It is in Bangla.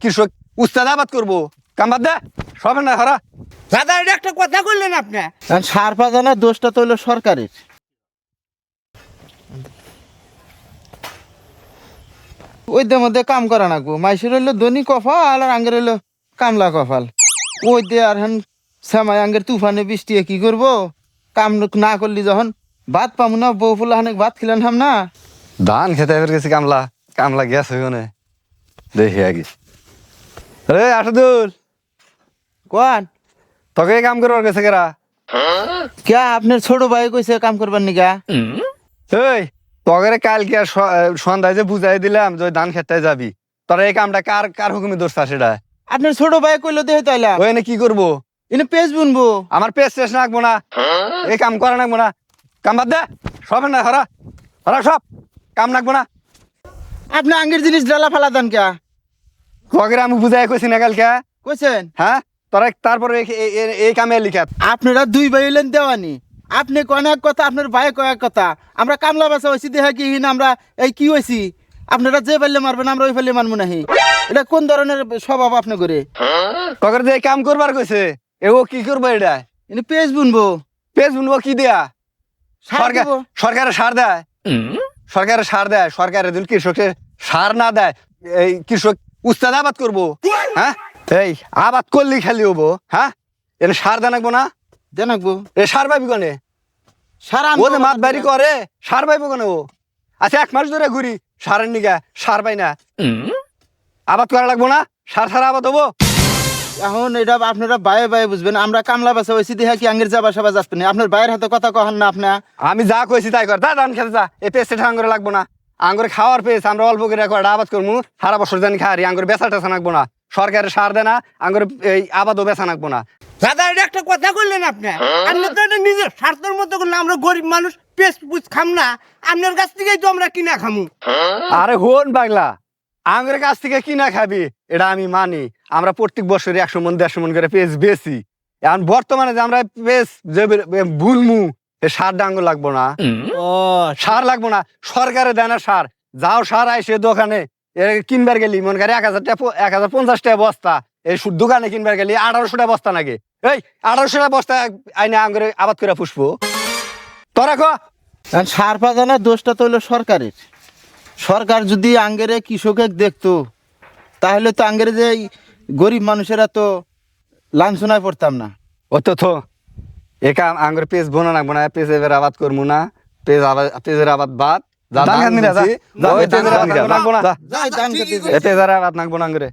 কৃষক উস্তাদ আবাদ করবো কাম বাদ দে সব না হারা। দাদা এটা একটা কথা কইলেন আপনি। সার পাজানোর দোষটা তো হইলো সরকারের। ওই মধ্যে কাম করা নাকবো, মাইসের হইলো ধনী কফাল আর আঙ্গের হইলো কামলা কফাল। ওই দে আর হেন শ্যামাই আঙ্গের তুফানে বৃষ্টি কি করবো, কাম না করলি যখন ভাত পাবো না, বউ ফুলা হানে ভাত খিলেন হাম না। ধান খেতে এবার গেছি কামলা, কামলা গেছে ওখানে দেখি আগে। রে আসাদুল কোন তোকে কাম করবার গেছে কেরা? কে আপনার ছোট ভাই কইছে কাম করবার নিকা? এই তগরে কালকে আর সন্ধ্যায় যে বুঝাই দিলাম যে ওই ধান খেতে যাবি, তোরা এই কামটা কার কার হুকুমে দোষটা সেটা? আপনার ছোট ভাই কইলো দেহে তাইলাম ওই এনে কি করবো? এনে পেজ বুনবো। আমার পেস শেষ নাকবো না, এই কাম করা নাকবো না, কাম বাদ দে সব না হারা হারা সব কাম নাকবো না। আপনি আঙ্গের জিনিস ডালা ফালা দেন কে? তগরে আমি বুঝাই কইছি না কালকে, কইছেন হ্যাঁ তোরা তারপরে এই কামে লিখা। আপনারা দুই ভাই হইলেন দেওয়ানি, আপনি কোন এক কথা, আপনার ভাই কয়েক কথা। আমরা কামলা বাসা হয়েছি দেখা কি হিন আমরা এই কি হয়েছি? আপনারা যে ফেললে মারবেন আমরা ওই ফেললে মারবো নাহি। এটা কোন ধরনের স্বভাব আপনি করে? তগরে যে কাম করবার কইছে ও কি করবো? এটা এনে পেজ বুনবো, পেস বুনবো কি দেয়া? সার সরকার দেবো। সরকারে সার দেয়, সরকারে সার দেয়, সরকারে যদি কৃষকের সার না দেয় এই কৃষক উস্তাদ আবাদ করবো? হ্যাঁ এই আবাদ করলি খালি হবো? হ্যাঁ এনে সার দেন রাখবো না? দেন আঁকবো এ সার পাইবি কনে? সার ও যে মাত বাড়ি করে সার পাইবো কেন ও? আচ্ছা 1 মাস ধরে ঘুরি সারের নিগা, সার পাই না, আবাদ করা লাগবো না? সার সারা আবাদ হবো? এখন এটা আপনারা বায়ে বায়ে বুঝবেন। আমরা কামলা বাসা হয়েছি দেখা কি আঙ্গের যাবা সাবা যাচ্ছেন, আপনার ভাইয়ের হাতে কথা কহান না আপনি? আমি যা কইছি তাই কর, দা ধান খেতে যা। এই পেস্টে আঙ্গুরে লাগবো না, আঙ্গুরে খাওয়ার পেস আমরা অল্প করে কয়টা আবাদ করবো, সারা বছর জানি খাওয়ারি, আঙ্গুরে বেচা টেচা নাকবো না, সরকারের সার দেয় না, আঙ্গুরে এই আবাদও বেচা নাকবো না। দাদা এটা একটা কথা কইলেন আপনি। আপনি তো এটা নিজের স্বার্থের মতো করলে, আমরা গরিব মানুষ পেস পুচ খাম না, আপনার কাছ থেকেই তো আমরা কিনা খামু। আরে হন পাগলা, আঙ্গুরের কাছ থেকে কিনা খাবি এটা আমি মানি। আমরা প্রত্যেক বছরে 100 মন 150 মন করে পেস বেশি। এখন বর্তমানে যে আমরা পেস যে ভুলমু, সার ডাঙ্গর লাগবো না, ও সার লাগবো না, সরকারে দেয় না সার। যাও সার আইসে দোকানে কিনবার গেলি মনে করে 1000 টাকা 1050 টাকা বস্তা, এই দোকানে কিনবার গেলি 1800 টাকা বস্তা নাকি? এই 1800 টাকা বস্তা আইনে আঙ্গুরে আবাদ করে পুষবো তোরা ক? এখন সার পাজানোর দোষটা তো হইলো সরকারের। সরকার যদি আঙ্গেরে কৃষকের দেখতো তাহলে তো আঙ্গেরে যে এই গরিব মানুষেরা তো লাঞ্ছনায় পড়তাম না। ও তো একা আঙ্গুর পেজ বোনা নাকবো না, পেজ এবার আবাদ করবো না, পেজের আবাদ বাদ। ধান খান নিরা, যা। পেজের আবাদ নাকবো না, যাই ধান খেতে যাই। পেজের আবাদ নাকবো না আঙ্গুরে।